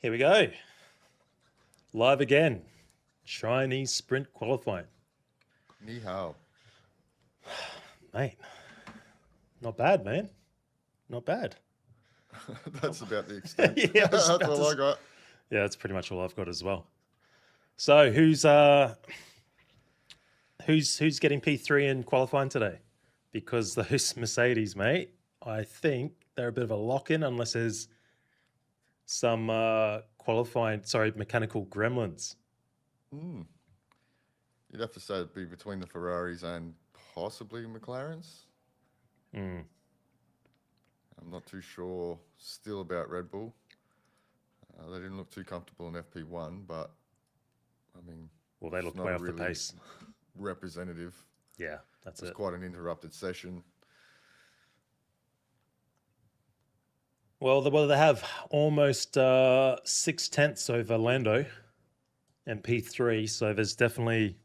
Here we go. Live again. Chinese sprint qualifying. Ni hao. Mate, not bad, man. Not bad. That's about the extent. Yeah, I was That's about all to I got. Yeah, that's pretty much all I've got as well. So who's getting P3 in qualifying today? Because those Mercedes, mate, I think they're a bit of a lock-in unless there's some mechanical gremlins. Mm. You'd have to say it'd be between the Ferraris and possibly McLarens. Mm. I'm not too sure still about Red Bull. They didn't look too comfortable in FP1, but I mean, Well, they look way off the pace. Representative. Yeah, that's it. It's quite an interrupted session. Well, they have almost 6/10 over Lando and P3, so there's definitely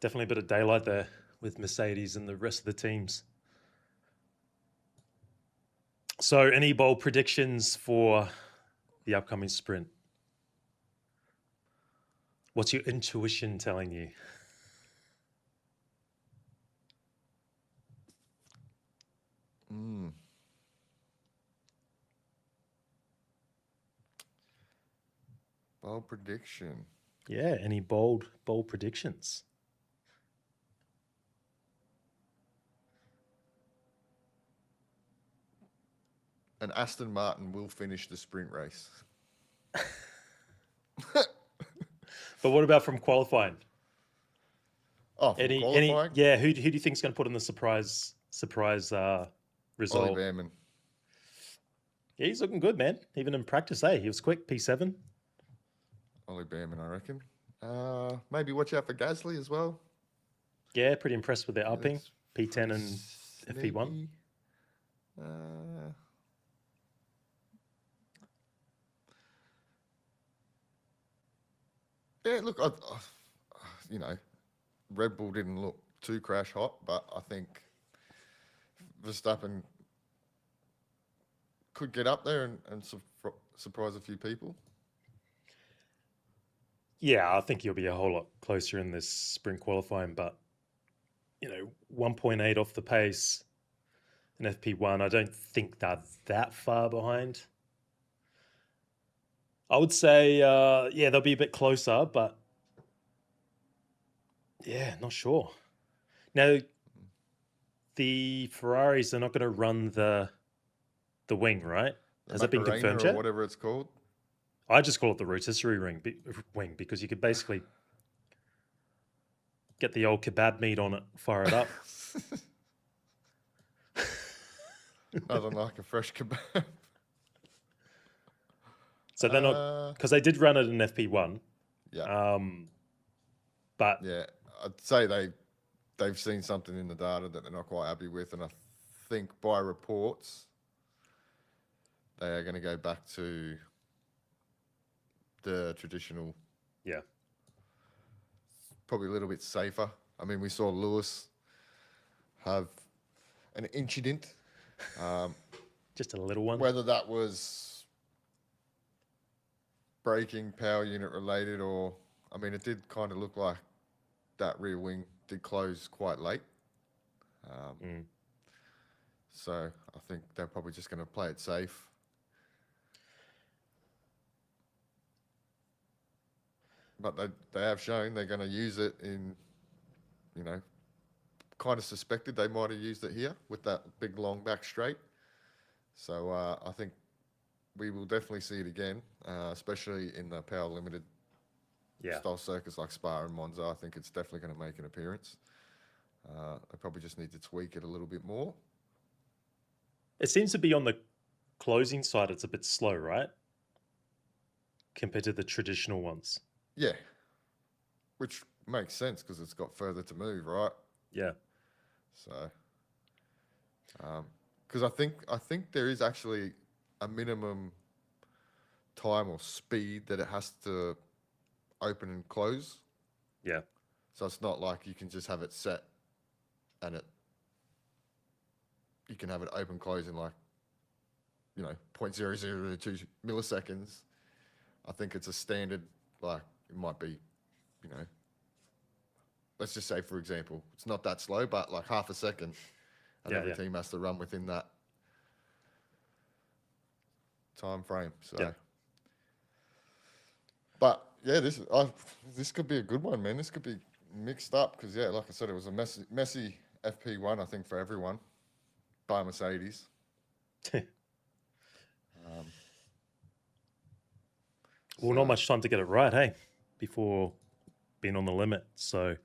a bit of daylight there with Mercedes and the rest of the teams. So, any bold predictions for the upcoming sprint? What's your intuition telling you? Bold prediction. Yeah, any bold predictions? And Aston Martin will finish the sprint race. But what about from qualifying? Oh, from qualifying? Yeah, who do you think is going to put in the surprise result? Ollie Behrman. Yeah, he's looking good, man. Even in practice, he was quick, P7. Ollie Behrman, I reckon. Maybe watch out for Gasly as well. Yeah, pretty impressed with their upping. P10 and FP1. Yeah, look, Red Bull didn't look too crash hot, but I think Verstappen could get up there and surprise a few people. Yeah, I think you'll be a whole lot closer in this sprint qualifying, but 1.8 off the pace in FP1, I don't think they're that far behind. I would say, they'll be a bit closer, but yeah, not sure. Now, the Ferraris are not going to run the wing, right? Has that been confirmed yet? Or whatever it's called. I just call it the rotisserie wing because you could basically get the old kebab meat on it, fire it up. Nothing like a fresh kebab. So they're not, because they did run it in FP1. Yeah. But yeah, I'd say they've seen something in the data that they're not quite happy with, and I think by reports they are going to go back to the traditional. Yeah. Probably a little bit safer. I mean, we saw Lewis have an incident. Just a little one. Whether that was braking, power unit related, or, I mean, it did kind of look like that rear wing did close quite late. So I think they're probably just going to play it safe. But they have shown they're going to use it in, kind of suspected they might have used it here with that big long back straight. So I think we will definitely see it again, especially in the power limited style circuits like Spa and Monza. I think it's definitely going to make an appearance. They probably just need to tweak it a little bit more. It seems to be on the closing side, it's a bit slow, right? Compared to the traditional ones. Yeah, which makes sense because it's got further to move, right? Yeah. So, because I think there is actually a minimum time or speed that it has to open and close. Yeah. So it's not like you can just have it set and you can have it open close in like, 0.0002 milliseconds. I think it's a standard, like it might be, let's just say, for example, it's not that slow, but like half a second, and every team has to run within that time frame. So, but yeah, this could be a good one, man. This could be mixed up because like I said, it was a messy FP1, I think, for everyone, by Mercedes. Well, not much time to get it right, hey, before being on the limit. So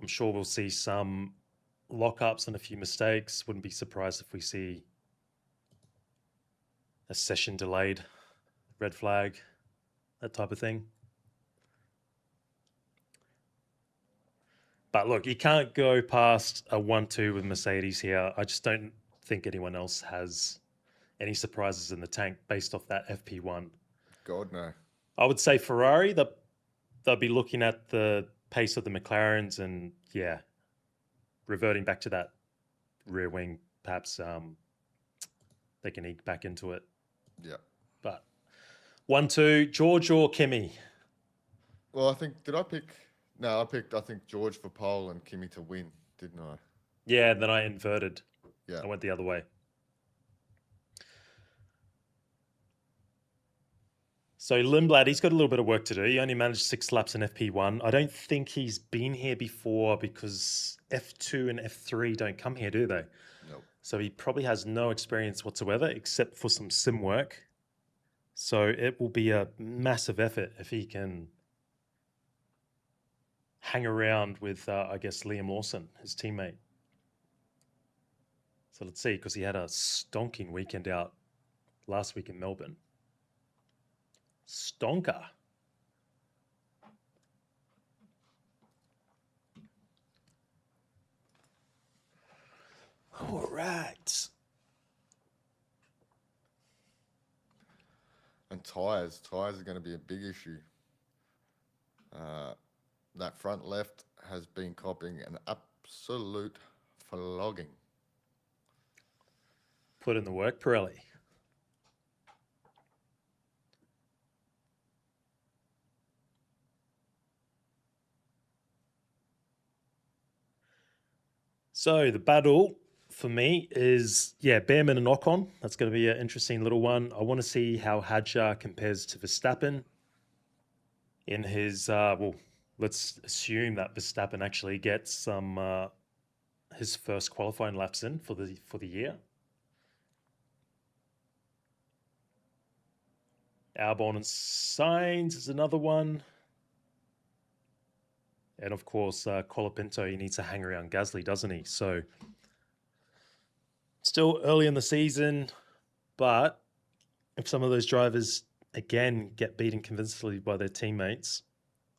I'm sure we'll see some lockups and a few mistakes. Wouldn't be surprised if we see a session delayed, red flag, that type of thing. But look, you can't go past a 1-2 with Mercedes here. I just don't think anyone else has any surprises in the tank based off that FP1. God, no. I would say Ferrari, they'll be looking at the pace of the McLarens and, reverting back to that rear wing. Perhaps they can eke back into it. Yeah. But 1-2, George or Kimi? Well, I think, I picked, I think, George for pole and Kimi to win, didn't I? Yeah, then I inverted. Yeah. I went the other way. So Lindblad, he's got a little bit of work to do. He only managed 6 laps in FP1. I don't think he's been here before because F2 and F3 don't come here, do they? No. So he probably has no experience whatsoever except for some sim work. So it will be a massive effort if he can hang around with, I guess, Liam Lawson, his teammate. So let's see, because he had a stonking weekend out last week in Melbourne. Stonker. All right. And tyres are going to be a big issue. That front left has been copying an absolute flogging. Put in the work, Pirelli. So the battle for me is, Behrman and Ocon. That's going to be an interesting little one. I want to see how Hadjar compares to Verstappen in his, let's assume that Verstappen actually gets some his first qualifying laps in for the year. Albon and Sainz is another one. And of course, Colapinto, he needs to hang around Gasly, doesn't he? So still early in the season, but if some of those drivers, again, get beaten convincingly by their teammates,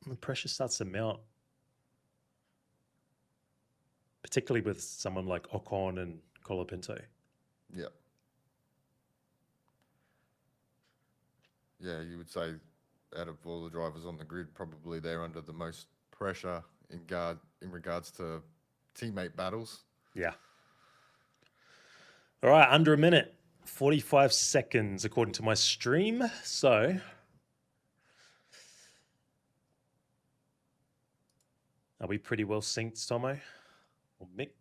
the pressure starts to mount. Particularly with someone like Ocon and Colapinto. Yeah. Yeah, you would say out of all the drivers on the grid, probably they're under the most pressure in regards to teammate battles. Yeah. All right, under a minute, 45 seconds according to my stream. So are we pretty well synced, Tomo? Or Mick?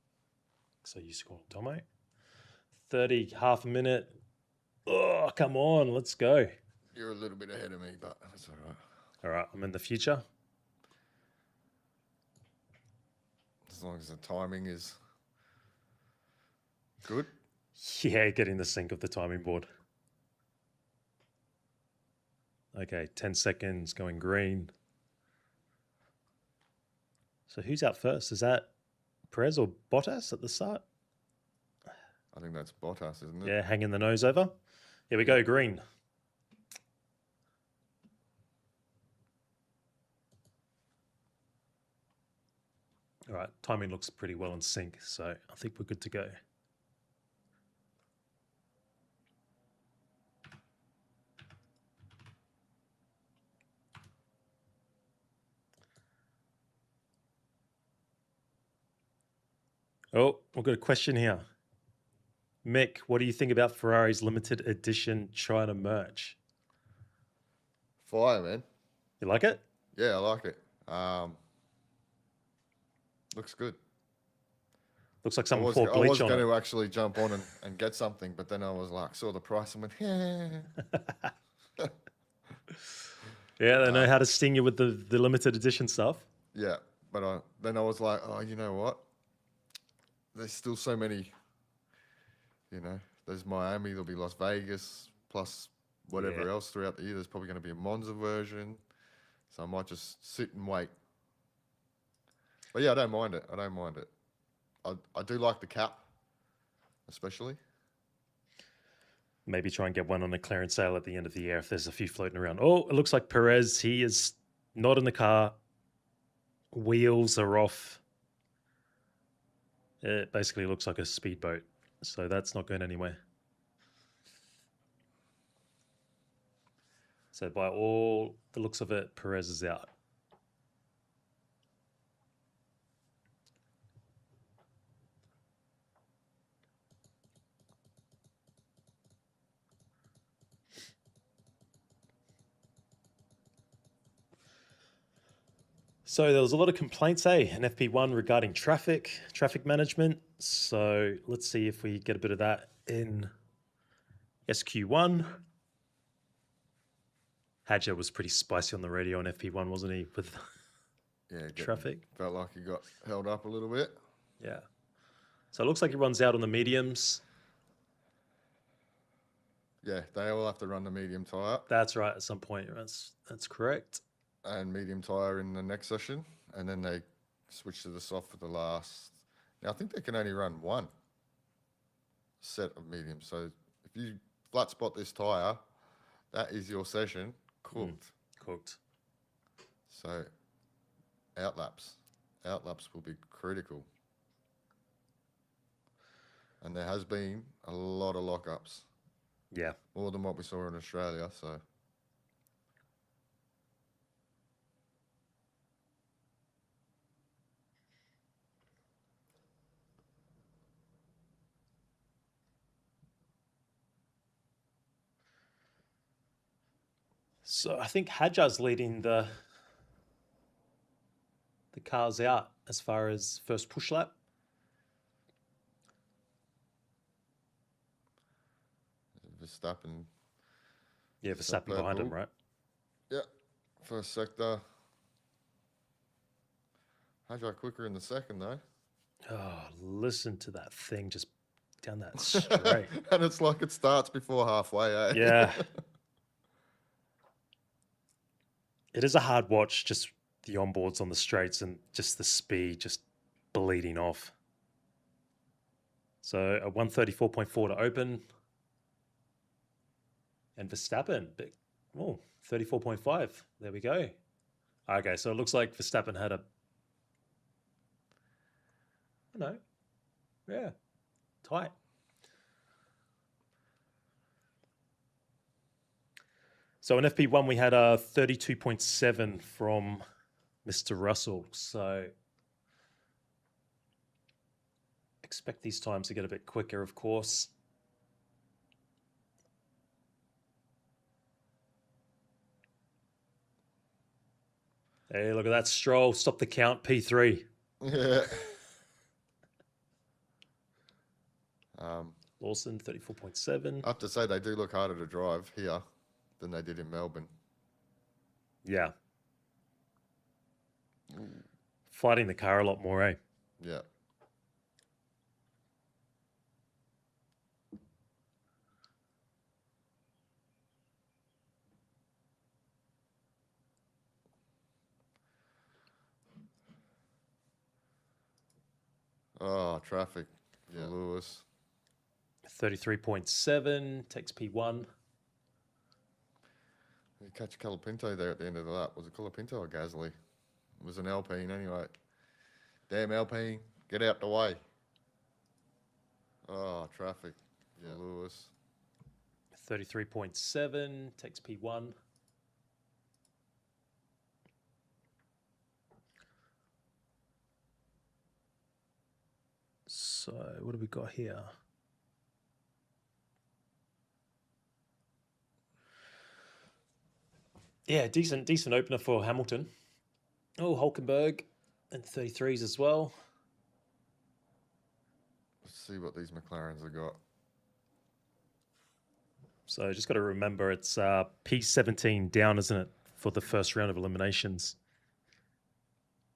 So you scored, Tomo. 30, half a minute. Oh, come on, let's go. You're a little bit ahead of me, but that's all right. All right, I'm in the future. As long as the timing is good. Yeah, getting the sync of the timing board. Okay, 10 seconds going green. So who's out first? Is that Perez or Bottas at the start? I think that's Bottas, isn't it? Yeah, hanging the nose over. Here we go, green. All right, timing looks pretty well in sync, so I think we're good to go. Oh, we've got a question here. Mick, what do you think about Ferrari's limited edition China merch? fire, man. You like it? Yeah, I like it. Looks good. Looks like I someone was poured bleach on going it. to actually jump on and get something, but then I was like, saw the price and went, yeah. Yeah, they know how to sting you with the limited edition stuff. Yeah, but then I was like, oh, you know what? There's still so many, there's Miami, there'll be Las Vegas, plus whatever else throughout the year. There's probably going to be a Monza version. So I might just sit and wait. But yeah, I don't mind it. I do like the cap, especially. Maybe try and get one on a clearance sale at the end of the year if there's a few floating around. Oh, it looks like Perez, he is not in the car. Wheels are off. It basically looks like a speedboat. So that's not going anywhere. So by all the looks of it, Perez is out. So there was a lot of complaints, in FP1 regarding traffic management. So let's see if we get a bit of that in SQ1. Hadja was pretty spicy on the radio on FP1, wasn't he, with traffic? Felt like he got held up a little bit. Yeah. So it looks like he runs out on the mediums. Yeah, they all have to run the medium tyre. That's right, at some point. That's correct. And medium tyre in the next session. And then they switch to the soft for the last. Now, I think they can only run one set of mediums. So if you flat spot this tyre, that is your session cooked. Cooked. So outlaps will be critical. And there has been a lot of lockups. Yeah. More than what we saw in Australia, so. So I think Hadja's leading the cars out as far as first push lap. Verstappen. Yeah, Verstappen behind him, right? Yeah, first sector. Hadja quicker in the second, though. Oh, listen to that thing just down that straight. And it's like it starts before halfway, eh? Yeah. It is a hard watch, just the onboards on the straights and just the speed just bleeding off. So a 134.4 to open. And Verstappen, 34.5. There we go. Okay, so it looks like Verstappen had tight. So in FP1, we had a 32.7 from Mr. Russell. So expect these times to get a bit quicker, of course. Hey, look at that. Stroll. Stop the count. P3. Yeah. Lawson, 34.7. I have to say, they do look harder to drive here than they did in Melbourne. Yeah. Fighting the car a lot more, eh? Yeah. Oh, traffic for Lewis. 33.7, takes P1. You catch Colapinto there at the end of the lap. Was it Colapinto or Gasly? It was an Alpine anyway. Damn Alpine, get out the way. Oh, traffic for Lewis. 33.7, takes P1. So what do we got here? Yeah, decent opener for Hamilton. Oh, Hulkenberg in 33s as well. Let's see what these McLarens have got. So just got to remember it's P17 down, isn't it, for the first round of eliminations?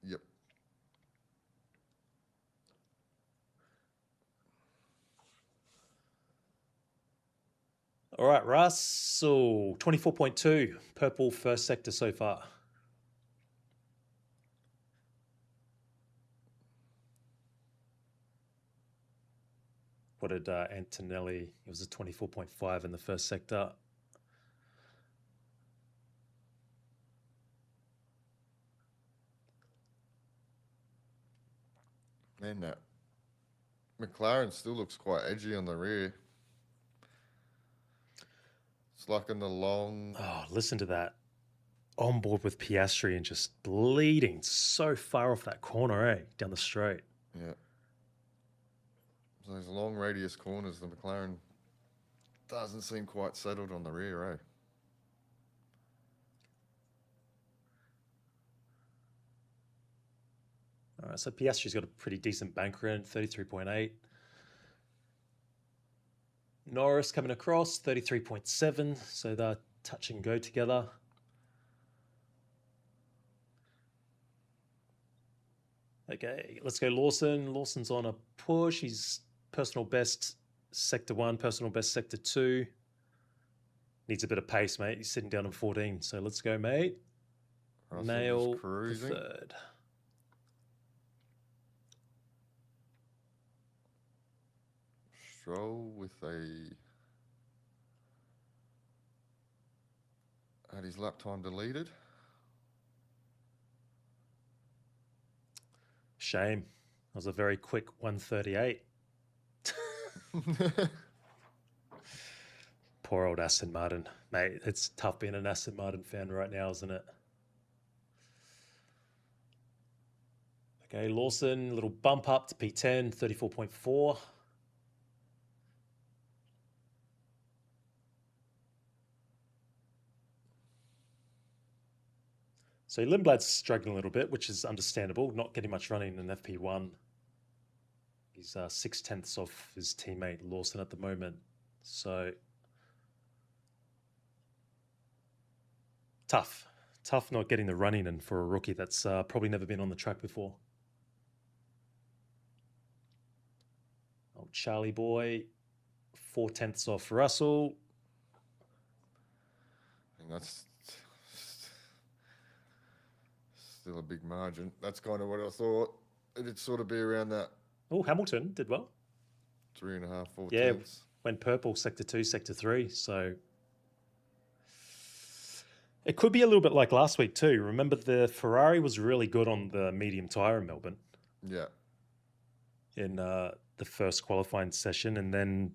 Yep. All right, Russell, 24.2, purple first sector so far. What did Antonelli? It was a 24.5 in the first sector. Man, that McLaren still looks quite edgy on the rear. It's like in the long. Oh, listen to that. On board with Piastri and just bleeding so far off that corner, down the straight. Yeah. Those long radius corners, the McLaren doesn't seem quite settled on the rear, All right, so Piastri's got a pretty decent banker in, 33.8. Norris coming across, 33.7. So they're touch and go together. Okay, let's go Lawson. Lawson's on a push. He's personal best sector 1, personal best sector 2. Needs a bit of pace, mate. He's sitting down in 14. So let's go, mate. Russell Nail just cruising. third. Stroll with had his lap time deleted. Shame. That was a very quick 138. Poor old Aston Martin. Mate, it's tough being an Aston Martin fan right now, isn't it? Okay, Lawson, little bump up to P10, 34.4. So Lindblad's struggling a little bit, which is understandable, not getting much running in FP1. He's 6/10 off his teammate Lawson at the moment. So tough not getting the running in for a rookie that's probably never been on the track before. Oh, Charlie boy, 4/10 off Russell. And that's still a big margin. That's kind of what I thought. It'd sort of be around that. Oh, Hamilton did well. 3.5, 4 Yeah, tenths. went purple, sector 2, sector 3. So it could be a little bit like last week too. Remember, the Ferrari was really good on the medium tyre in Melbourne. Yeah. In the first qualifying session, and then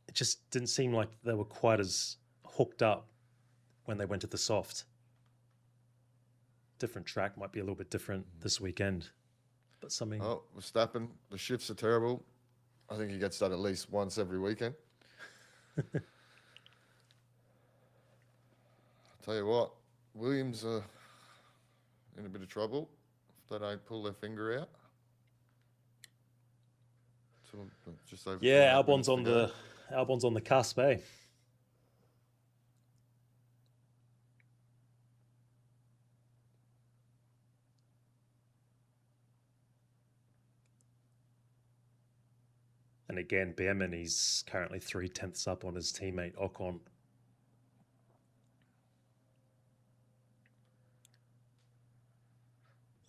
it just didn't seem like they were quite as hooked up when they went to the soft. Different track, might be a little bit different this weekend, but something. Oh, Verstappen, the shifts are terrible. I think he gets that at least once every weekend. I'll tell you what, Williams are in a bit of trouble if they don't pull their finger out. Just over Yeah, 2.5 minutes to go. Albon's on the cusp, eh? And again, Behrman, he's currently 3/10 up on his teammate Ocon.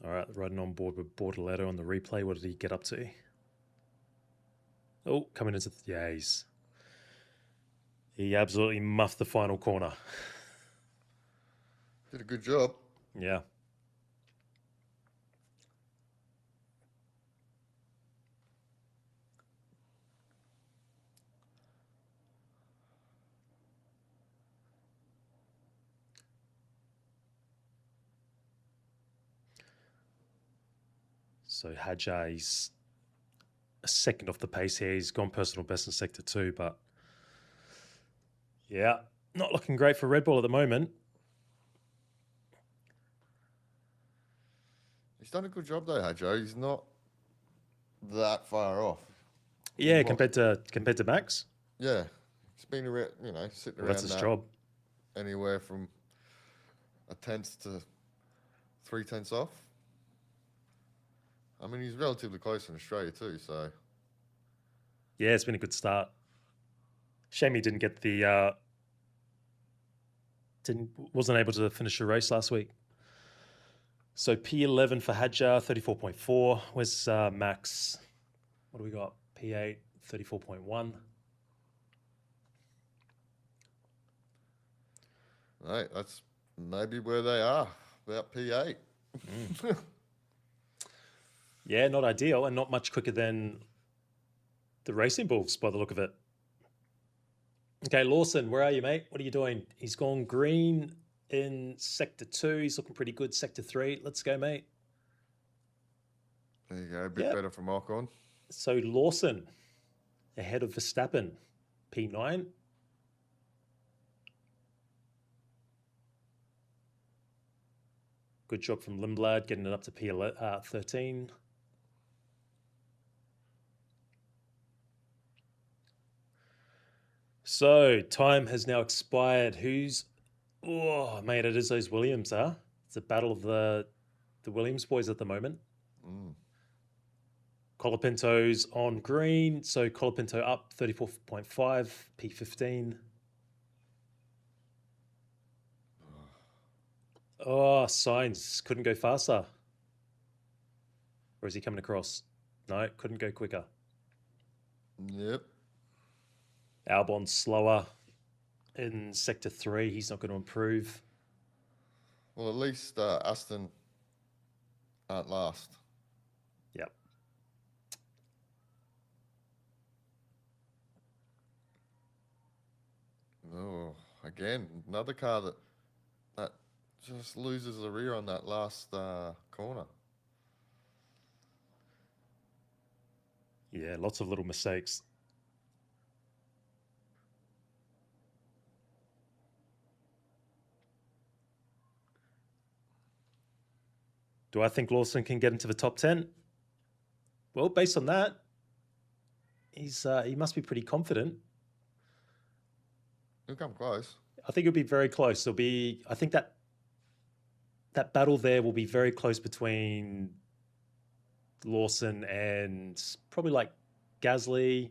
All right, riding on board with Bortoletto on the replay. What did he get up to? Oh, coming into he absolutely muffed the final corner. Did a good job. Yeah. So Hadjar, he's a second off the pace here. He's gone personal best in sector 2, but yeah, not looking great for Red Bull at the moment. He's done a good job though, Hadjo. He's not that far off. Yeah, compared to Max. Yeah, he's been around, sitting Well, around that's his job. anywhere from a tenth to 3/10 off. I mean, he's relatively close in Australia too, so. Yeah, it's been a good start. Shame he didn't get the wasn't able to finish the race last week. So P11 for Hadjar, 34.4. Where's Max? What do we got? P8, 34.1. Right, that's maybe where they are, about P8. Yeah, not ideal and not much quicker than the Racing Bulls by the look of it. Okay, Lawson, where are you, mate? What are you doing? He's gone green in Sector 2. He's looking pretty good. Sector 3. Let's go, mate. There you go, a bit better from Ocon. So Lawson ahead of Verstappen, P9. Good job from Lindblad getting it up to P13. So time has now expired. Oh, mate, it is those Williams, huh? It's a battle of the Williams boys at the moment. Colapinto's on green. So Colapinto up 34.5, P15. Oh, Sainz couldn't go faster. Or is he coming across? No, couldn't go quicker. Yep. Albon slower in Sector 3. He's not going to improve. Well, at least Aston aren't last. Yep. Oh, again, another car that just loses the rear on that last corner. Yeah, lots of little mistakes. Do I think Lawson can get into the top 10? Well, based on that, he must be pretty confident. He'll come close. I think it'll be very close. I think that battle there will be very close between Lawson and probably like Gasly,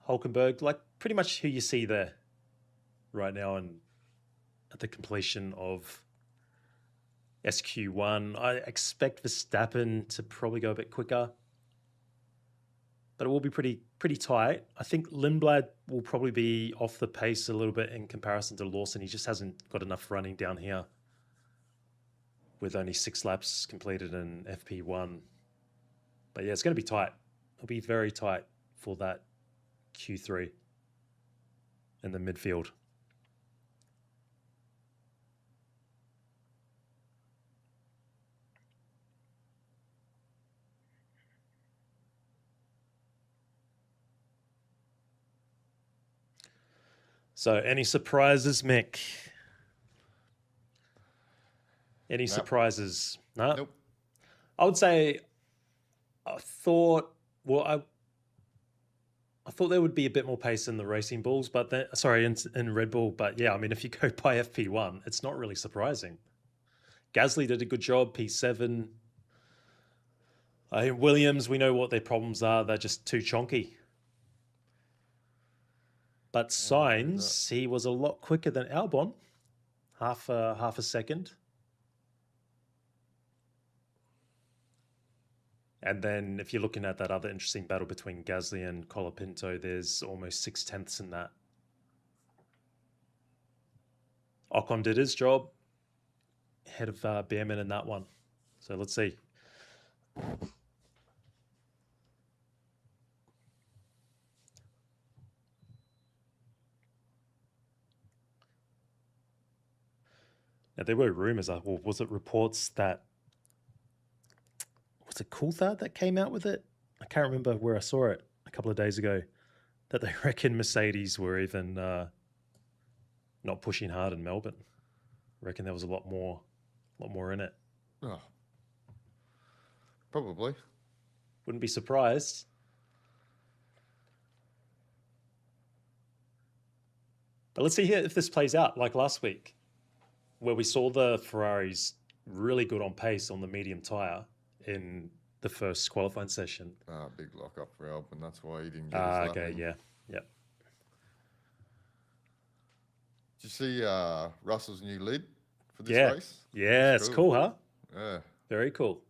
Hulkenberg, like pretty much who you see there right now and at the completion of SQ1. I expect Verstappen to probably go a bit quicker, but it will be pretty tight. I think Lindblad will probably be off the pace a little bit in comparison to Lawson. He just hasn't got enough running down here with only 6 laps completed in FP1. But yeah, it's going to be tight. It'll be very tight for that Q3 in the midfield. So, any surprises, Mick? Any surprises? No? Nope. I would say I thought there would be a bit more pace in the Racing Bulls, but in Red Bull. But yeah, I mean, if you go by FP1, it's not really surprising. Gasly did a good job, P7. Williams, we know what their problems are. They're just too chonky. But Sainz, he was a lot quicker than Albon, half a second. And then if you're looking at that other interesting battle between Gasly and Colapinto, there's almost 0.6 in that. Ocon did his job, ahead of Behrman in that one. So let's see. Now, there were rumors, or was it reports that, was it Coulthard that came out with it? I can't remember where I saw it a couple of days ago, that they reckon Mercedes were even not pushing hard in Melbourne. I reckon there was a lot more A lot more in it. Oh, probably. Wouldn't be surprised. But let's see here if this plays out like last week, where we saw the Ferraris really good on pace on the medium tyre in the first qualifying session. Big lock up for Albon. That's why he didn't get his lap Okay, in. yeah. Yep. Did you see Russell's new lid for this Yeah. race? Yeah, it's cool, huh? Yeah. Very cool.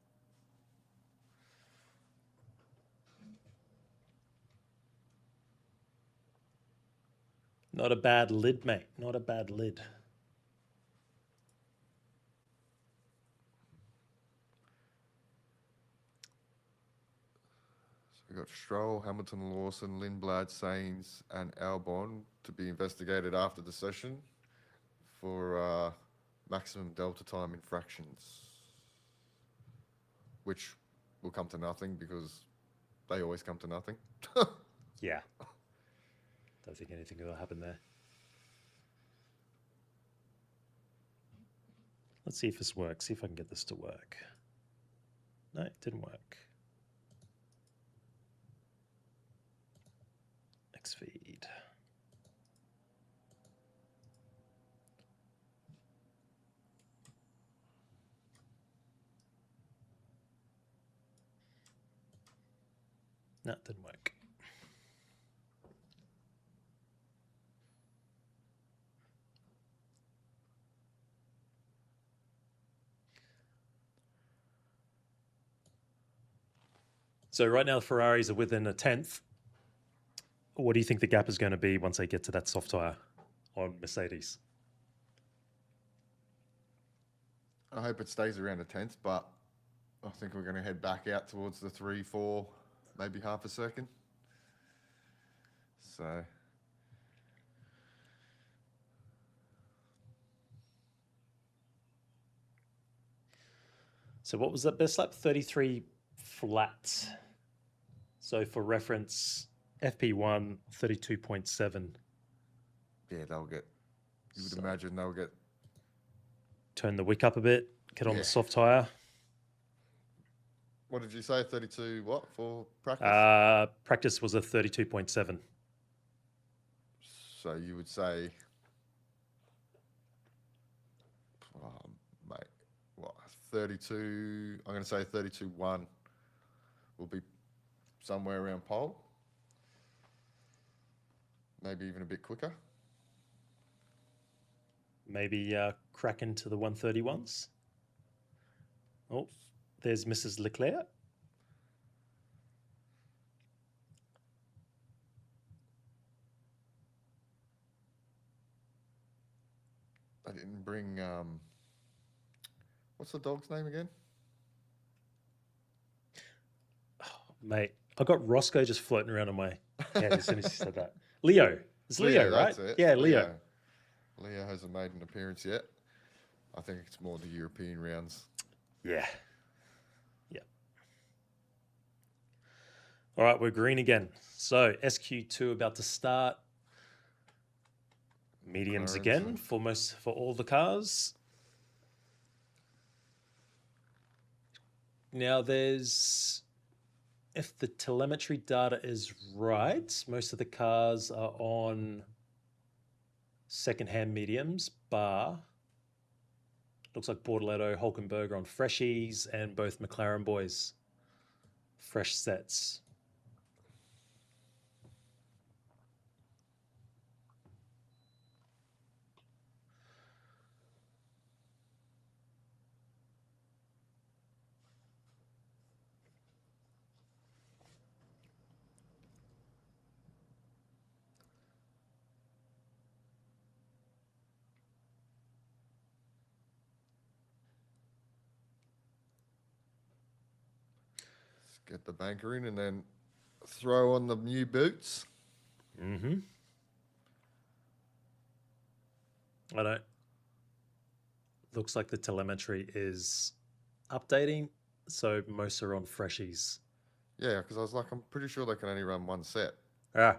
Not a bad lid, mate. Not a bad lid. So we've got Stroll, Hamilton, Lawson, Lindblad, Sainz, and Albon to be investigated after the session for maximum delta time infractions, which will come to nothing because they always come to nothing. Yeah. Don't think anything will happen there. Let's see if this works. See if I can get this to work. No, it didn't work. X feed. No, it didn't work. So right now the Ferraris are within a tenth. What do you think the gap is going to be once they get to that soft tyre on Mercedes? I hope it stays around a tenth, but I think we're going to head back out towards the 3, 4, maybe half a second. So what was that best lap? 33 flat. So for reference, FP1, 32.7. Yeah, they'll get, you would imagine they'll get... Turn the wick up a bit, get on the soft tyre. What did you say, 32 what for practice? Practice was a 32.7. So you would say, mate, what, 32, I'm going to say 32.1 will be somewhere around pole. Maybe even a bit quicker. Maybe crack into the 131s. Oh, there's Mrs. Leclerc. I didn't bring, what's the dog's name again? Oh, mate, I got Roscoe just floating around in my head as soon as you said that. Leo. It's Leo, right? That's it. Yeah, Leo. Leo hasn't made an appearance yet. I think it's more the European rounds. Yeah. Yeah. All right, we're green again. So SQ2 about to start. Mediums again for all the cars. Now there's, if the telemetry data is right, most of the cars are on second-hand mediums, bar looks like Bortoletto, Hulkenberg on freshies, and both McLaren boys fresh sets. Get the banker in and then throw on the new boots. Mm-hmm. I don't. Looks like the telemetry is updating, so most are on freshies. Yeah, because I was like, I'm pretty sure they can only run one set. Ah.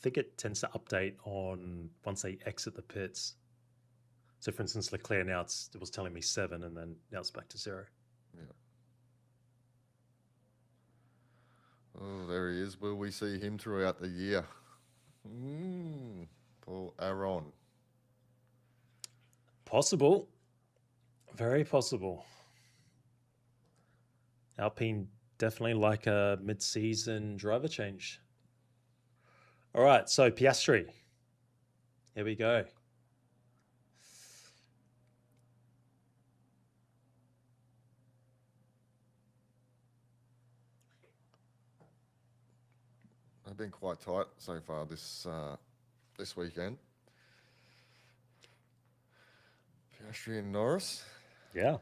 think it tends to update on once they exit the pits. So, for instance, Leclerc now it was telling me 7, and then now it's back to 0. Yeah. Oh, there he is. Will we see him throughout the year? Paul Aron. Possible. Very possible. Alpine definitely like a mid-season driver change. All right, so Piastri. Here we go. They've been quite tight so far this weekend. Piastri and Norris. Yeah.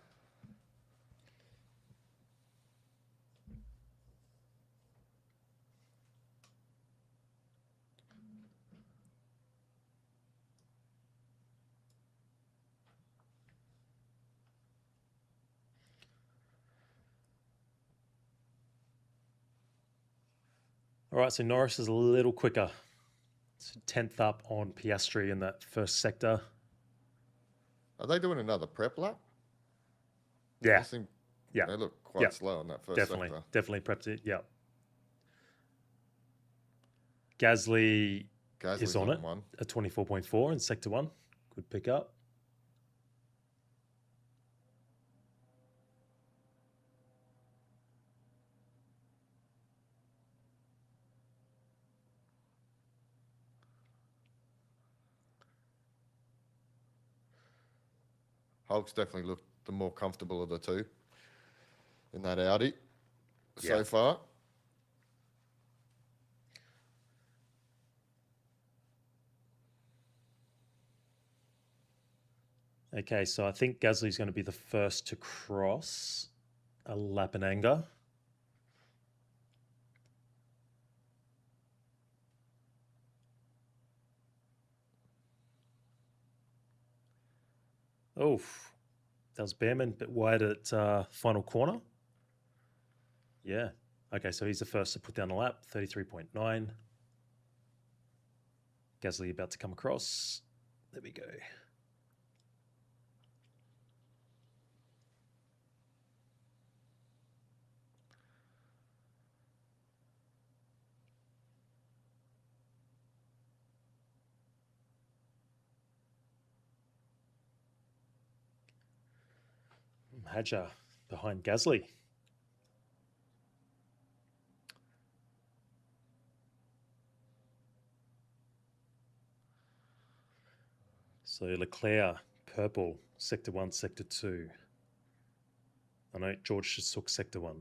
All right, so Norris is a little quicker. It's 10th up on Piastri in that first sector. Are they doing another prep lap? Yeah. They look quite slow on that first sector. Definitely prepped it. Yeah. Gasly is on it at 24.4 in sector 1. Good pick up. Hulk's definitely looked the more comfortable of the two in that Audi so far. Okay, so I think Gasly's going to be the first to cross a lap in anger. Oh, that was Behrman, a bit wide at final corner. Yeah. Okay, so he's the first to put down a lap, 33.9. Gasly about to come across. There we go. Hadjar behind Gasly. So Leclerc, purple, sector 1, sector 2. I know George just took sector 1.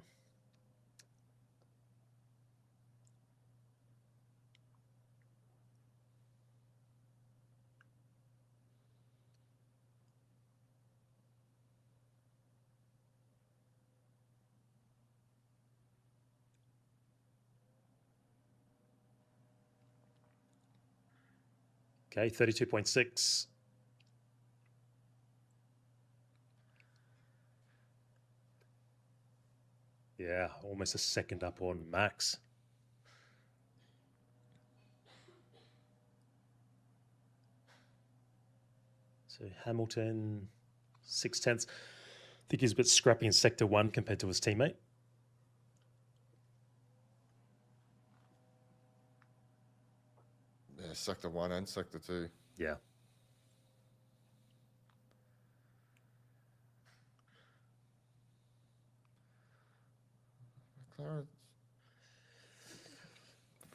Okay, 32.6. Yeah, almost a second up on Max. So Hamilton, 6/10. I think he's a bit scrappy in sector 1 compared to his teammate. Yeah, sector 1 and sector 2. Yeah.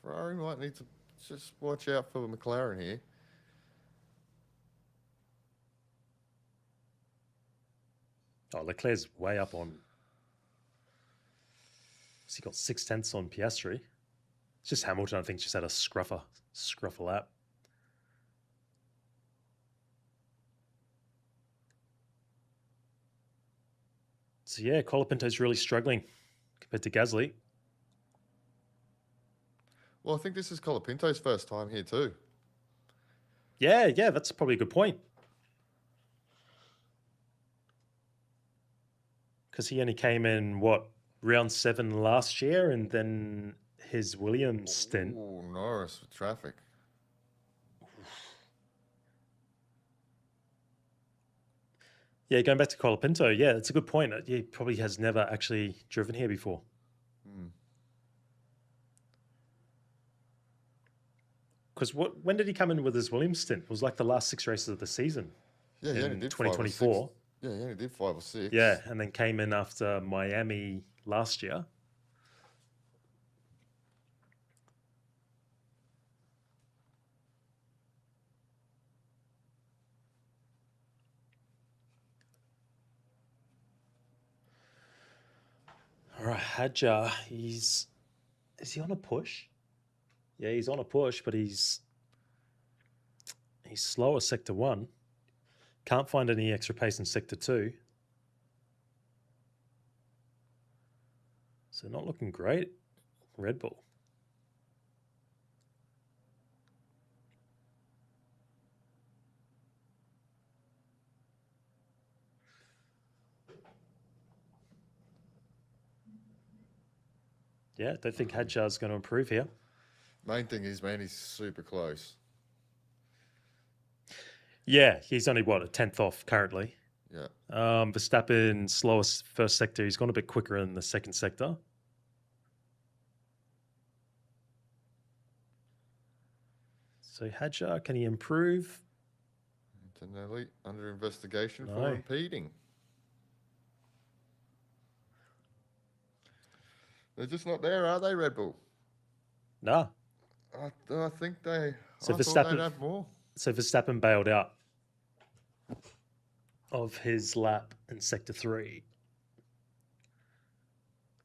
Ferrari might need to just watch out for McLaren here. Oh, Leclerc's way up on. So he got 6/10 on Piastri. It's just Hamilton, I think, just had a scruff lap. So yeah, Colapinto's really struggling compared to Gasly. Well, I think this is Colapinto's first time here too. Yeah, that's probably a good point. Because he only came in, round 7 last year, and then his Williams stint. Oh, Norris with traffic. Yeah, going back to Colapinto, yeah, that's a good point. He probably has never actually driven here before. Because when did he come in with his Williams stint? It was like the last 6 races of the season Yeah, he only in did 5 or 6. 2024. Yeah, he only did 5 or 6. Yeah, and then came in after Miami last year. All right, Hadjar, is he on a push? Yeah, he's on a push, but he's slow at sector 1. Can't find any extra pace in sector 2. So not looking great, Red Bull. Yeah, don't think Hadjar's going to improve here. Main thing is, man, he's super close. Yeah, he's only, a 10th off currently. Yeah. Verstappen, slowest first sector. He's gone a bit quicker in the second sector. So Hadjar, can he improve? Antonelli under investigation for impeding. They're just not there, are they, Red Bull? Nah. I think they. So I thought they'd have more. So Verstappen bailed out of his lap in sector 3.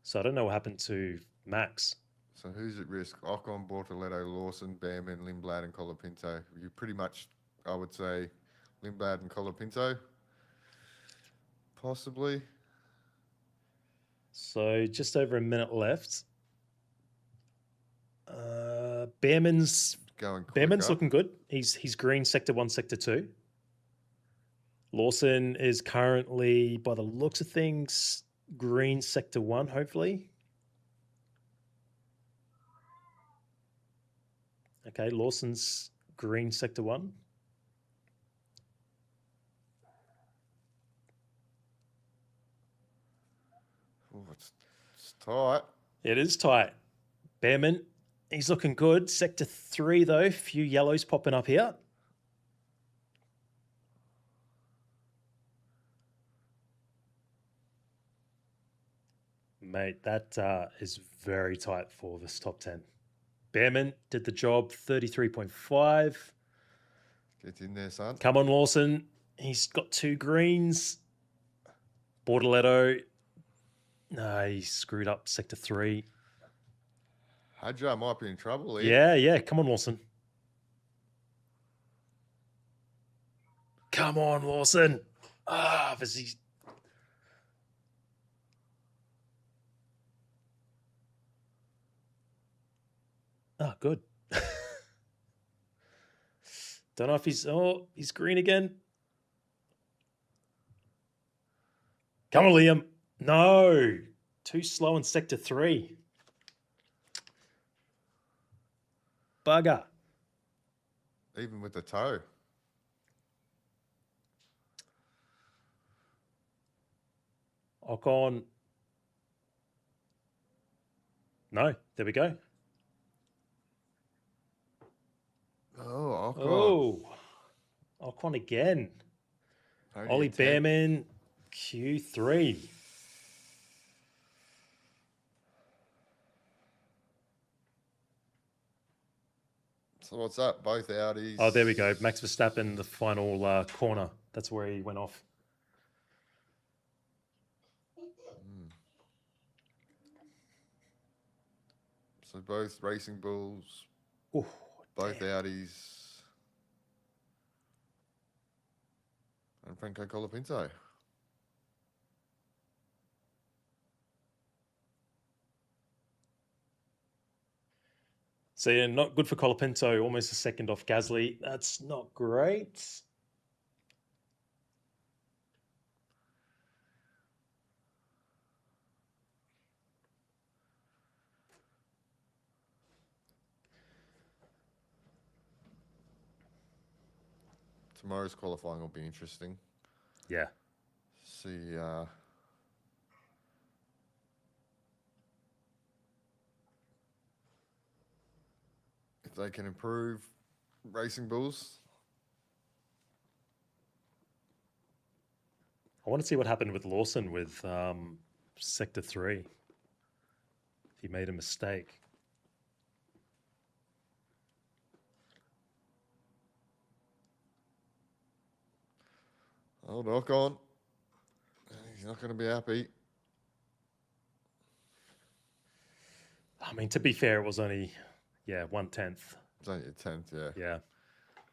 So I don't know what happened to Max. So who's at risk? Ocon, Bortoletto, Lawson, Behrman, Lindblad, and Colapinto. You pretty much, I would say, Lindblad and Colapinto. Possibly. So just over a minute left. Behrman's looking good. He's green sector 1, sector 2. Lawson is currently, by the looks of things, green sector 1, hopefully. Okay, Lawson's green sector 1. Oh, it's tight. It is tight. Behrman, he's looking good. Sector 3, though, few yellows popping up here. Mate, that is very tight for this top 10. Behrman did the job, 33.5. Get in there, son. Come on, Lawson. He's got 2 greens. Bortoletto. No, he screwed up sector 3. Hadjar might be in trouble here. Yeah. Come on, Lawson. Come on, Lawson. Was he... Oh, good. Don't know if he's green again. Come on, Liam. No. Too slow in sector 3. Bugger. Even with the toe. Ocon. No, there we go. Oh, Ocon. Oh, Ocon again. Ollie Behrman, Q3. So what's that? Both Audis. Oh, there we go. Max Verstappen, the final corner. That's where he went off. So both Racing Bulls. Ooh, both Audis. And Franco Colapinto. So yeah, not good for Colapinto. Almost a second off Gasly. That's not great. Tomorrow's qualifying will be interesting. Yeah. see if they can improve Racing Bulls. I want to see what happened with Lawson with Sector 3. If he made a mistake. Oh, knock on. He's not going to be happy. I mean, to be fair, it was only, 1/10. It's only a 10th, yeah. Yeah.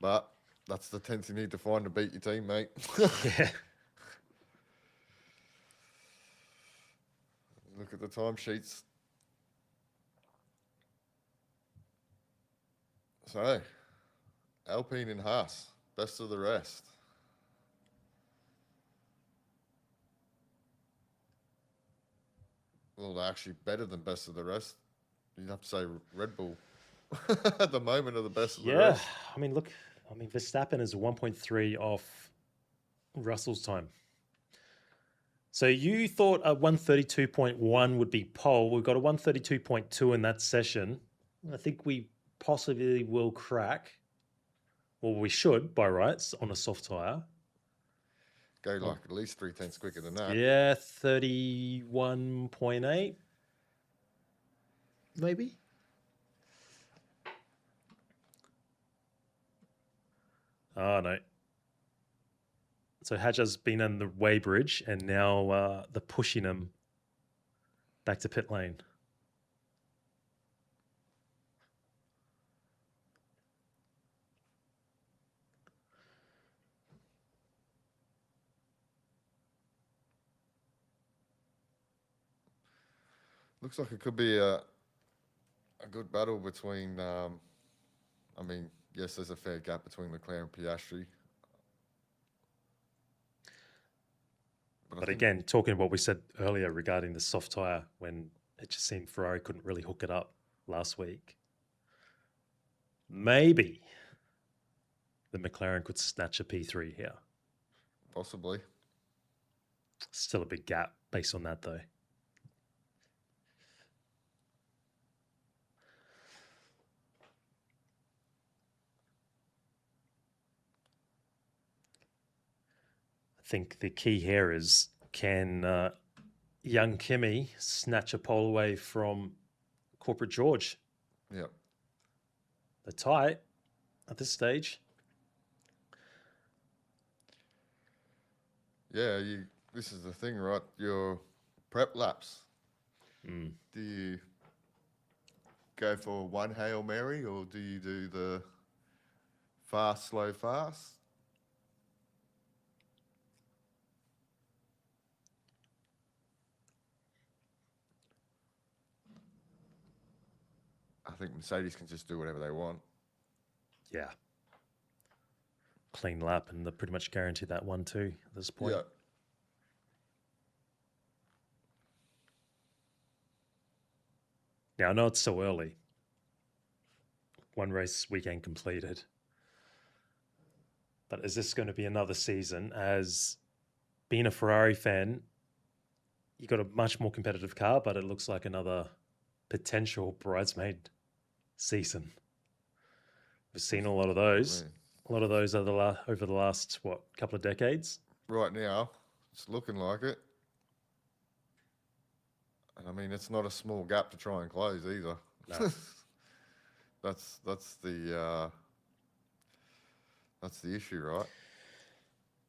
But that's the 10th you need to find to beat your team, mate. Yeah. Look at the timesheets. So, Alpine and Haas, best of the rest. Well, they're actually better than best of the rest. You'd have to say Red Bull at the moment are the best of the rest. I mean, look, Verstappen is 1.3 off Russell's time. So you thought a 132.1 would be pole. We've got a 132.2 in that session. I think we possibly will crack. Well, we should by rights on a soft tyre. Go like at least 0.3 quicker than that. Yeah, 31.8 maybe. Oh, no. So Hadjar's been in the weighbridge and now they're pushing him back to pit lane. Looks like it could be a good battle between, I mean, yes, there's a fair gap between Leclerc and Piastri. But again, talking about what we said earlier regarding the soft tyre, when it just seemed Ferrari couldn't really hook it up last week. Maybe the McLaren could snatch a P3 here. Possibly. Still a big gap based on that, though. I think the key here is, can young Kimi snatch a pole away from Corporate George? Yep. They're tight at this stage. Yeah, this is the thing, right? Your prep laps. Mm. Do you go for one Hail Mary or do you do the fast, slow, fast? I think Mercedes can just do whatever they want. Yeah. Clean lap, and they're pretty much guaranteed that 1-2 at this point. Yeah. Now, I know it's so early. One race weekend completed. But is this going to be another season? As being a Ferrari fan, you got a much more competitive car, but it looks like another potential bridesmaid season. We've seen a lot of those. A lot of those over the last, couple of decades? Right now, it's looking like it. And I mean, it's not a small gap to try and close either. No. That's the issue, right?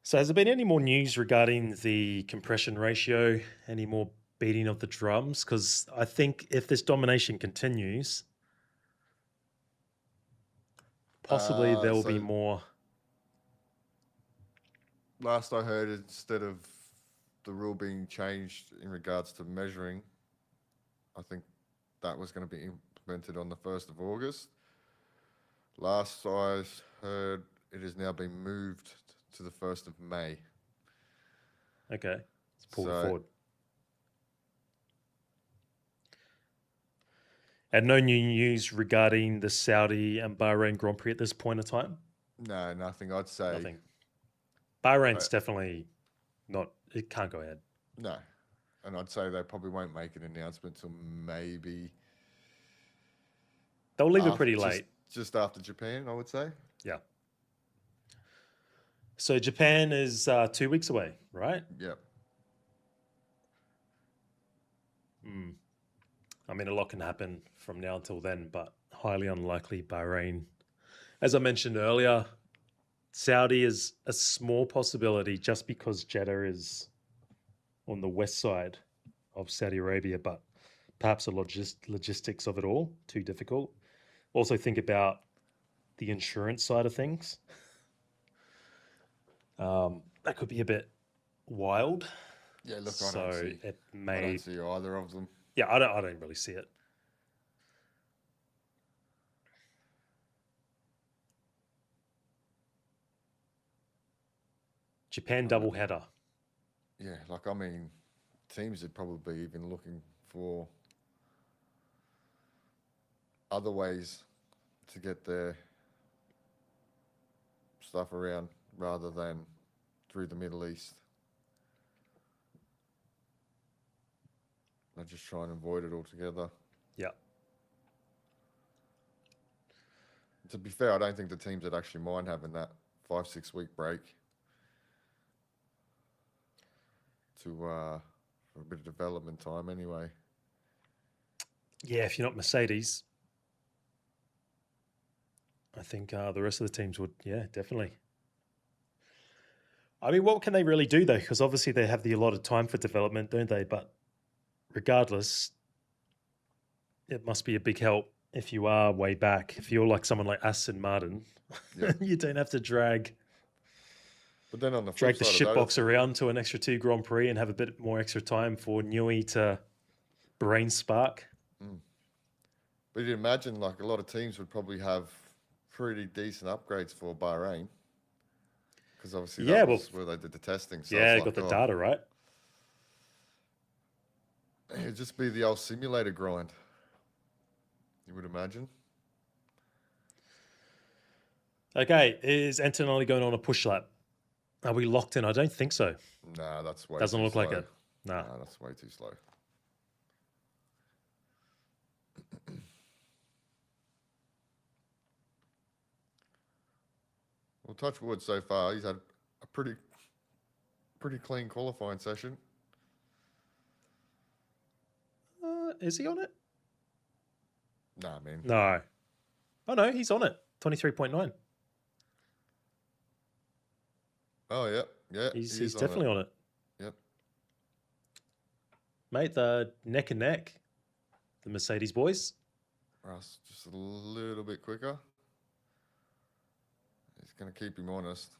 So has there been any more news regarding the compression ratio? Any more beating of the drums? Because I think if this domination continues, possibly there will be more. Last I heard, instead of the rule being changed in regards to measuring, I think that was going to be implemented on the 1st of August. Last I heard, it has now been moved to the 1st of May. Okay, let's pull it forward. And no new news regarding the Saudi and Bahrain Grand Prix at this point in time? No, nothing. I'd say nothing. Bahrain's definitely It can't go ahead. No. And I'd say they probably won't make an announcement till maybe They'll leave it pretty late. Just after Japan, I would say. Yeah. So Japan is 2 weeks away, right? Yep. I mean, a lot can happen from now until then, but highly unlikely Bahrain. As I mentioned earlier, Saudi is a small possibility just because Jeddah is on the west side of Saudi Arabia, but perhaps the logistics of it all too difficult. Also think about the insurance side of things. That could be a bit wild. Yeah, look, So I don't see either of them. Yeah, I don't really see it. Japan double header. Yeah, like, I mean, teams are probably even looking for other ways to get their stuff around rather than through the Middle East. They just try and avoid it altogether. Yeah. To be fair, I don't think the teams would actually mind having that 5-6 week break for a bit of development time anyway. Yeah, if you're not Mercedes, I think the rest of the teams would, yeah, definitely. I mean, what can they really do, though? Because obviously they have the allotted time for development, don't they? But regardless, it must be a big help if you are way back. If you're like someone like Aston Martin, you don't have to drag But then on the drag flip the side of shitbox around to an extra 2 Grand Prix and have a bit more extra time for Newey to brain spark. But you'd imagine like a lot of teams would probably have pretty decent upgrades for Bahrain. Because obviously that was where they did the testing. So yeah, got the data, right? It'd just be the old simulator grind, you would imagine. Okay, is Antonelli going on a push lap? Are we locked in? I don't think so. Nah, that's way Doesn't too look slow. like it. Nah, that's way too slow. Well, touch wood so far. He's had a pretty clean qualifying session. Is he on it? Nah, man. No. Oh, no, he's on it. 23.9. Oh, yeah. He's definitely on it. Yep. Mate, the neck and neck. The Mercedes boys. Russ, just a little bit quicker. He's going to keep him honest.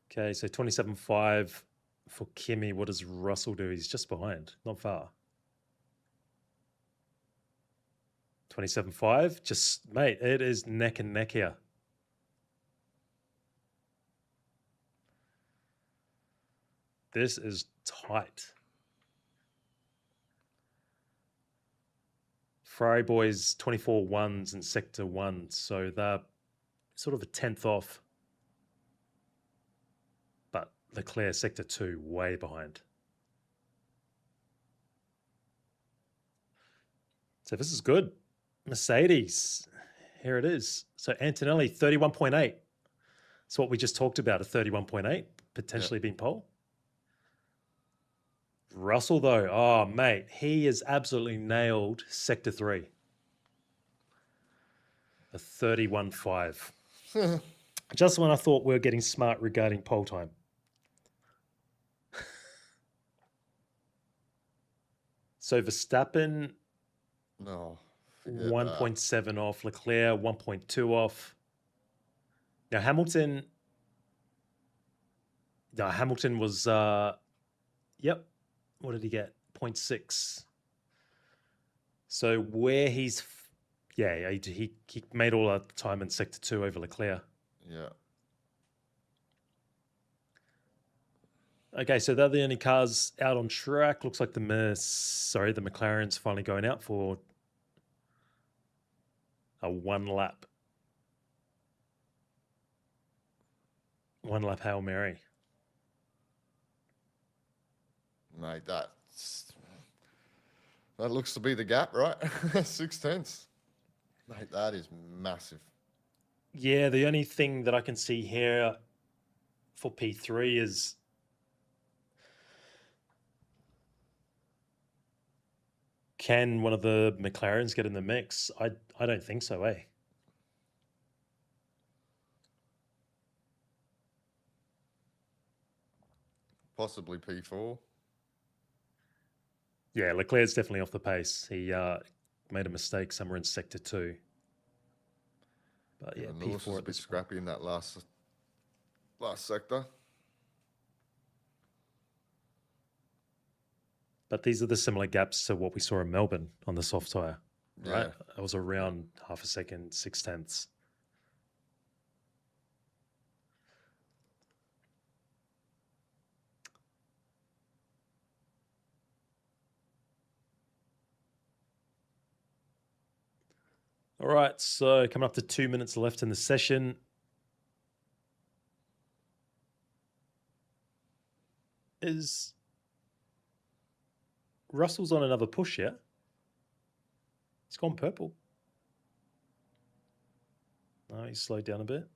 Okay, so 27.5 for Kimi. What does Russell do? He's just behind, not far. 27.5. Just, mate, it is neck and neck here. This is tight. Ferrari boys 24 ones in sector 1, so they're sort of a 10th off. But Leclerc sector 2 way behind. So this is good. Mercedes, here it is. So Antonelli 31.8. It's what we just talked about, a 31.8 potentially being pole. Russell, though, oh, mate, he has absolutely nailed Sector 3. A 31.5. Just when I thought we were getting smart regarding pole time. So Verstappen, No. 1.7 off. Leclerc, 1.2 off. Now, Hamilton was, yep. What did he get? 0.6. So where he's, he made all that time in Sector 2 over Leclerc. Yeah. Okay, so they're the only cars out on track. Looks like the McLaren's finally going out for a 1 lap. One lap Hail Mary. Mate, that looks to be the gap, right? 6/10. Mate, that is massive. Yeah, the only thing that I can see here for P3 is can one of the McLarens get in the mix? I don't think so, eh? Possibly P4. Yeah, Leclerc's definitely off the pace. He made a mistake somewhere in sector 2. But yeah, And P4 Lewis was a at bit this point. scrappy in that last sector. But these are the similar gaps to what we saw in Melbourne on the soft tyre, right? Yeah. It was around half a second, 6/10. All right, so coming up to 2 minutes left in the session. Is Russell's on another push, yeah? He's gone purple. No, he's slowed down a bit.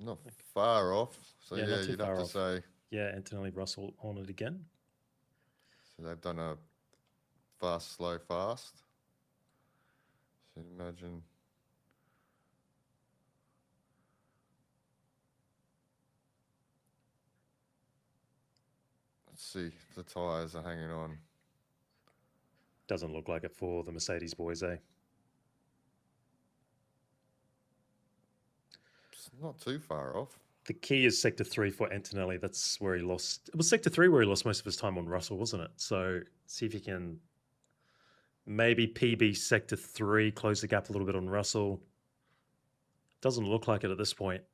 Not far off. So Yeah, yeah, not too you'd far have to off. say. Yeah, Antonelli Russell on it again. So they've done a fast, slow, fast. So imagine. Let's see if the tyres are hanging on. Doesn't look like it for the Mercedes boys, eh? It's not too far off. The key is sector 3 for Antonelli. That's where he lost. It was sector 3 where he lost most of his time on Russell, wasn't it? So see if you can maybe PB sector 3, close the gap a little bit on Russell. Doesn't look like it at this point.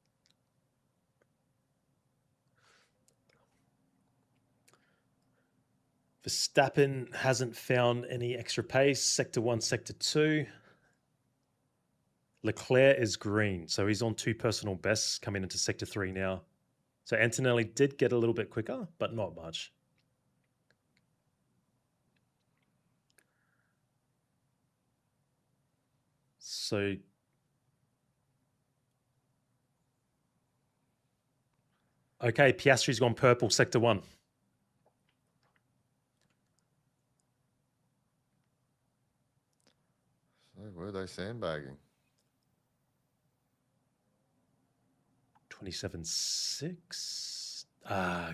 Verstappen hasn't found any extra pace. Sector 1, sector 2. Leclerc is green, so he's on 2 personal bests coming into sector 3 now. So Antonelli did get a little bit quicker, but not much. So okay, Piastri's gone purple, sector 1. So were they sandbagging? 27.6.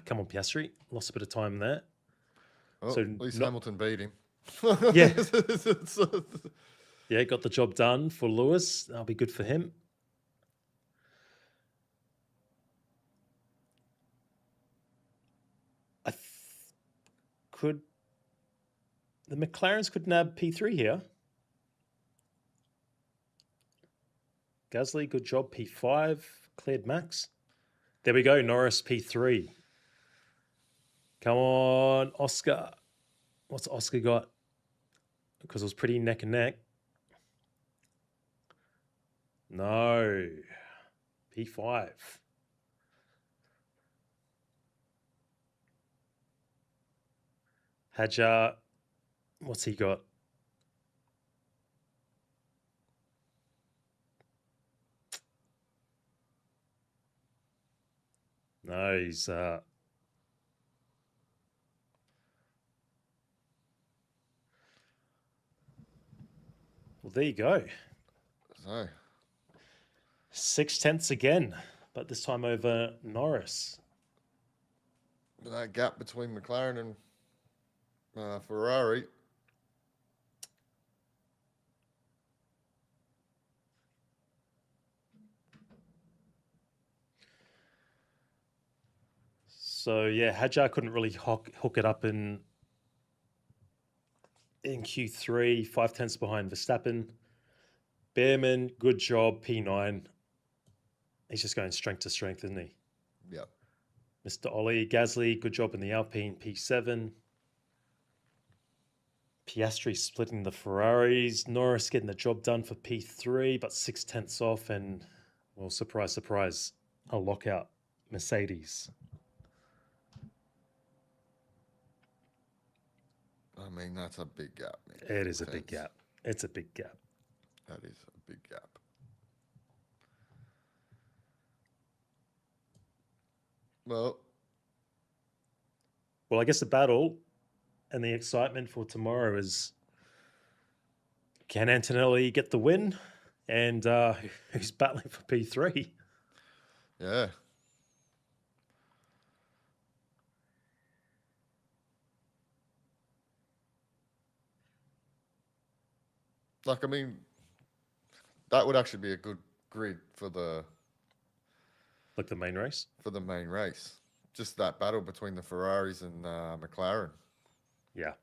Come on, Piastri. Lost a bit of time there. Oh, So at least Hamilton beat him. Yeah. Yeah, got the job done for Lewis. That'll be good for him. The McLarens could nab P3 here. Gasly, good job. P5, cleared Max. There we go, Norris P3. Come on, Oscar. What's Oscar got? Because it was pretty neck and neck. No. P5. Hadjar, what's he got? No, he's well, there you go. So 6/10 again, but this time over Norris. that gap between McLaren and Ferrari. So yeah, Hadjar couldn't really hook it up in Q3, 5/10 behind Verstappen. Behrman, good job, P9. He's just going strength to strength, isn't he? Yep. Mr. Ollie, Gasly, good job in the Alpine, P7. Piastri splitting the Ferraris. Norris getting the job done for P3, but 6/10 off. And, well, surprise, surprise, a lockout Mercedes. I mean, that's a big gap, man. It is a big gap. It's a big gap. That is a big gap. Well, I guess the battle and the excitement for tomorrow is, can Antonelli get the win? And who's battling for P3? yeah. Like, I mean, that would actually be a good grid for the Like the main race? For the main race. Just that battle between the Ferraris and McLaren. Yeah.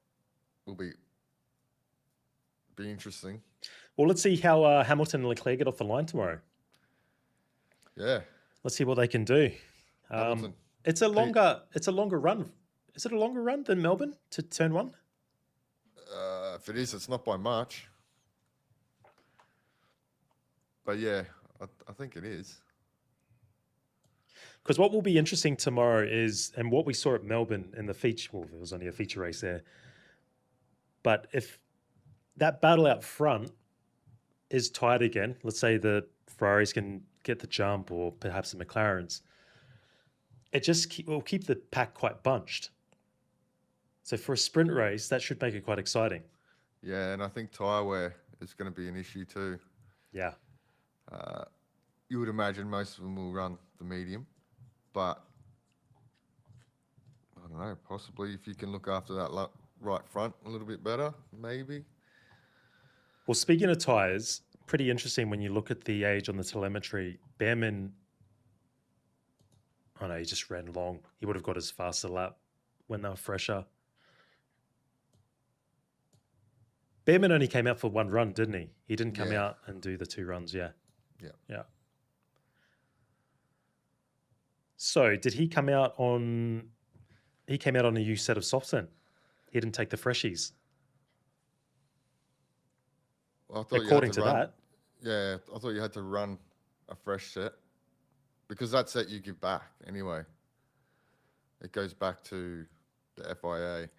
Will be interesting. Well, let's see how Hamilton and Leclerc get off the line tomorrow. Yeah. Let's see what they can do. It's a longer run. Is it a longer run than Melbourne to turn one? If it is, it's not by much. But yeah, I think it is. Because what will be interesting tomorrow is, and what we saw at Melbourne in the feature, well, there was only a feature race there, but if that battle out front is tight again, let's say the Ferraris can get the jump or perhaps the McLarens, it just will keep the pack quite bunched. So for a sprint race, that should make it quite exciting. Yeah, and I think tyre wear is going to be an issue too. Yeah. You would imagine most of them will run the medium, but I don't know, possibly if you can look after that right front a little bit better, maybe. Well, speaking of tyres, pretty interesting when you look at the age on the telemetry. Behrman, oh no, he just ran long. He would have got his faster lap when they were fresher. Behrman only came out for one run, didn't he? He didn't come out and do the 2 runs, yeah. Yeah. So did he come out on... He came out on a new set of softs then? He didn't take the freshies? Well, I thought according to that. Yeah, I thought you had to run a fresh set. Because that set you give back anyway. It goes back to the FIA.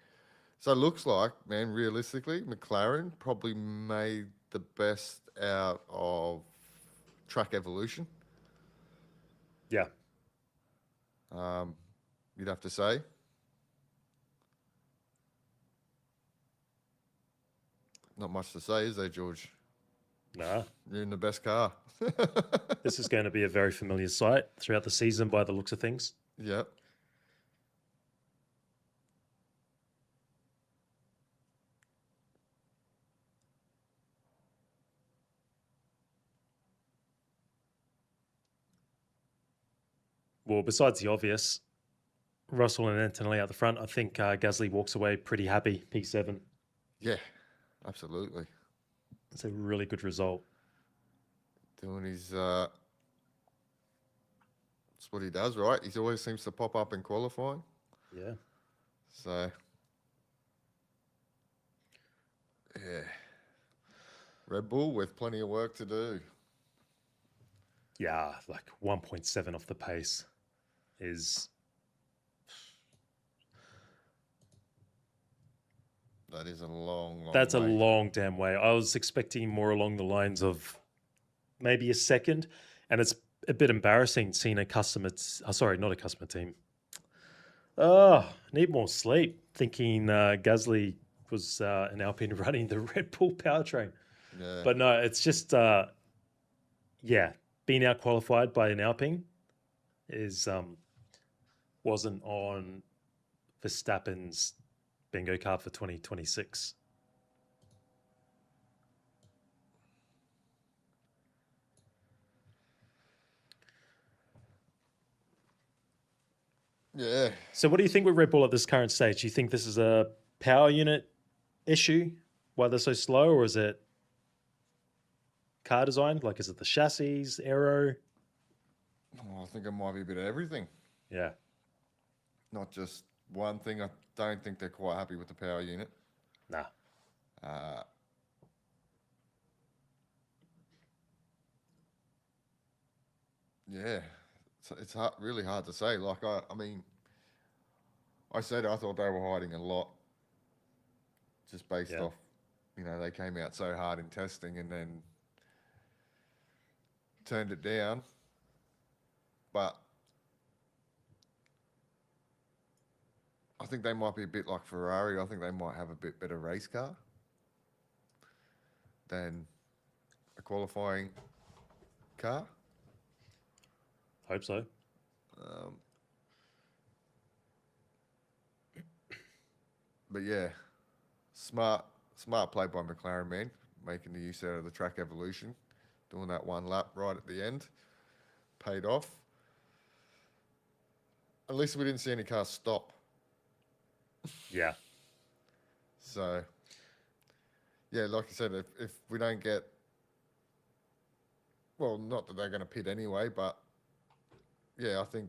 So it looks like, man, realistically, McLaren probably made the best out of track evolution. Yeah. You'd have to say. Not much to say, is there, George? Nah. You're in the best car. This is going to be a very familiar sight throughout the season by the looks of things. Yep. Well, besides the obvious, Russell and Antonelli out the front, I think Gasly walks away pretty happy, P7. Yeah, absolutely. It's a really good result. Doing his... that's what he does, right? He always seems to pop up in qualifying. Yeah. So... yeah. Red Bull with plenty of work to do. Yeah, like 1.7 off the pace is... That is a long That's way. a long damn way. I was expecting more along the lines of maybe a second, and it's a bit embarrassing seeing a customer... sorry, not a customer team. Oh, need more sleep. Thinking Gasly was in Alpine running the Red Bull powertrain. Yeah. But no, it's just... being out qualified by an Alpine is wasn't on Verstappen's bingo card for 2026. Yeah. So what do you think with Red Bull at this current stage? Do you think this is a power unit issue, why they're so slow, or is it car design? Like, is it the chassis, aero? Oh, I think it might be a bit of everything. Yeah. Not just one thing. I don't think they're quite happy with the power unit. Nah. Uh, yeah, it's hard, really hard to say. Like I mean, I said I thought they were hiding a lot, just based Yeah. off, they came out so hard in testing and then turned it down. But I think they might be a bit like Ferrari. I think they might have a bit better race car than a qualifying car. Hope so. Um, but yeah, smart play by McLaren, man, making the use out of the track evolution, doing that one lap right at the end, paid off. At least we didn't see any cars stop. Yeah. So yeah, like you said, if we don't get, well, not that they're going to pit anyway, but yeah, I think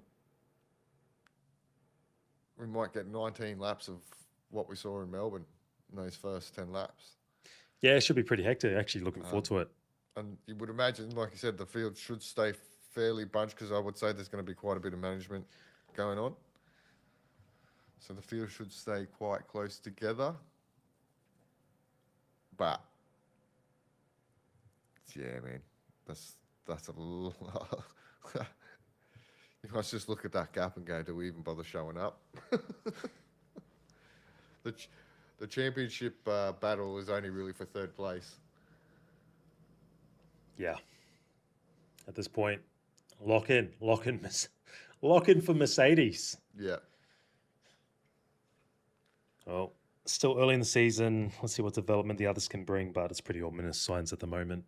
we might get 19 laps of what we saw in Melbourne in those first 10 laps. Yeah, it should be pretty hectic. Actually, looking forward to it. And you would imagine, like you said, the field should stay fairly bunched because I would say there's going to be quite a bit of management going on. So the field should stay quite close together. But yeah, man, that's a little. You must just look at that gap and go, do we even bother showing up? The championship battle is only really for third place. Yeah. At this point, lock in for Mercedes. Yeah. Well, still early in the season. Let's see what development the others can bring, but it's pretty ominous signs at the moment.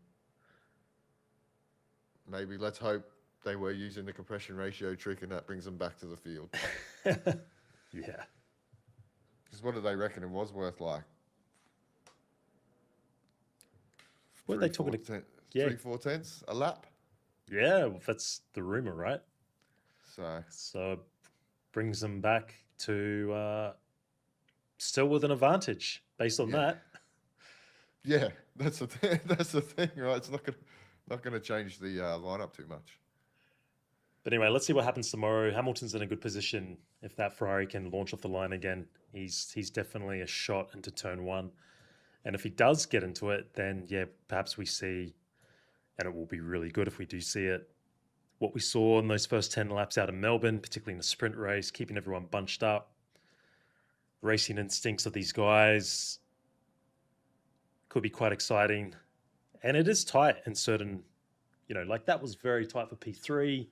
Maybe let's hope they were using the compression ratio trick and that brings them back to the field. Yeah. Because what do they reckon it was worth, like? What are they talking about? 3-4 tenths a lap? Yeah, well, that's the rumor, right? So it brings them back to still with an advantage based on that. Yeah, that's the thing. That's the thing, right? It's not gonna change the lineup too much. But anyway, let's see what happens tomorrow. Hamilton's in a good position. If that Ferrari can launch off the line again, he's definitely a shot into turn one. And if he does get into it, then yeah, perhaps we see, and it will be really good if we do see it, what we saw in those first 10 laps out of Melbourne, particularly in the sprint race, keeping everyone bunched up. Racing instincts of these guys could be quite exciting. And it is tight in certain, like that was very tight for P3,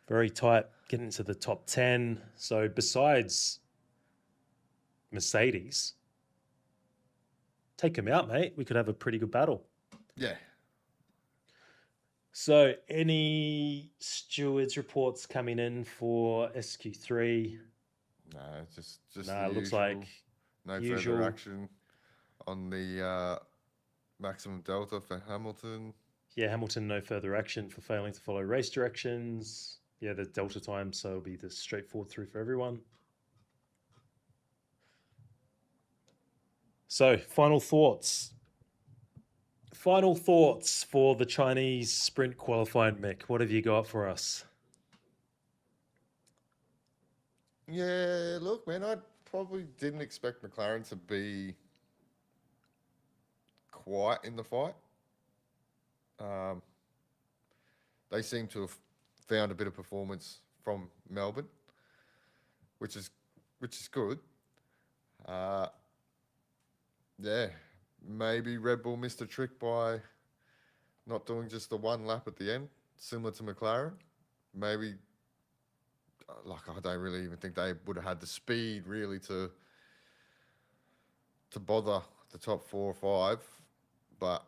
very tight getting into the top 10. So besides Mercedes, take them out, mate. We could have a pretty good battle. Yeah. So any stewards reports coming in for SQ3? No, just it looks like no further action on the maximum delta for Hamilton. Yeah, Hamilton, no further action for failing to follow race directions. Yeah, the delta time, so it'll be the straightforward through for everyone. So, final thoughts. Final thoughts for the Chinese sprint qualifying, Mick. What have you got for us? Yeah, look, man, I probably didn't expect McLaren to be quite in the fight. They seem to have found a bit of performance from Melbourne, which is good. Yeah, maybe Red Bull missed a trick by not doing just the one lap at the end, similar to McLaren. Maybe, like, I don't really even think they would have had the speed really to bother the top 4 or 5. But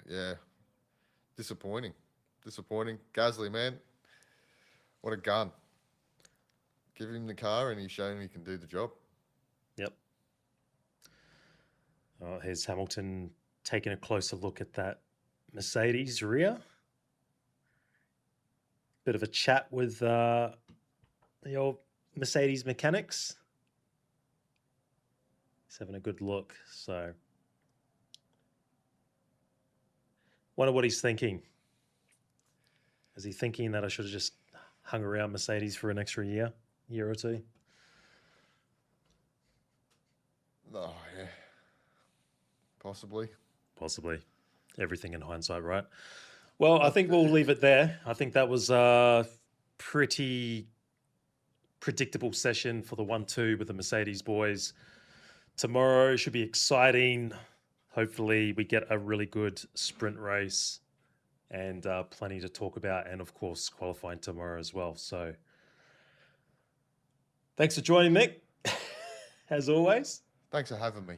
yeah, disappointing. Gasly, man, what a gun. Give him the car and he's shown he can do the job. Yep. Here's Hamilton taking a closer look at that Mercedes rear. Bit of a chat with the old Mercedes mechanics. He's having a good look. So, wonder what he's thinking. Is he thinking that I should have just hung around Mercedes for an extra year or two? Oh, yeah. Possibly. Possibly. Everything in hindsight, right? Well, I think we'll leave it there. I think that was a pretty predictable session for the 1-2 with the Mercedes boys. Tomorrow should be exciting. Hopefully we get a really good sprint race and plenty to talk about, and of course qualifying tomorrow as well. So thanks for joining, Mick, as always. Thanks for having me.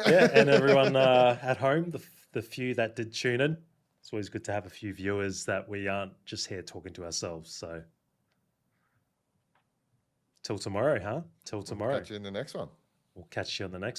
Yeah, and everyone at home, the few that did tune in. It's always good to have a few viewers that we aren't just here talking to ourselves. So till tomorrow, huh? Till tomorrow. We'll catch you in the next one. We'll catch you on the next one.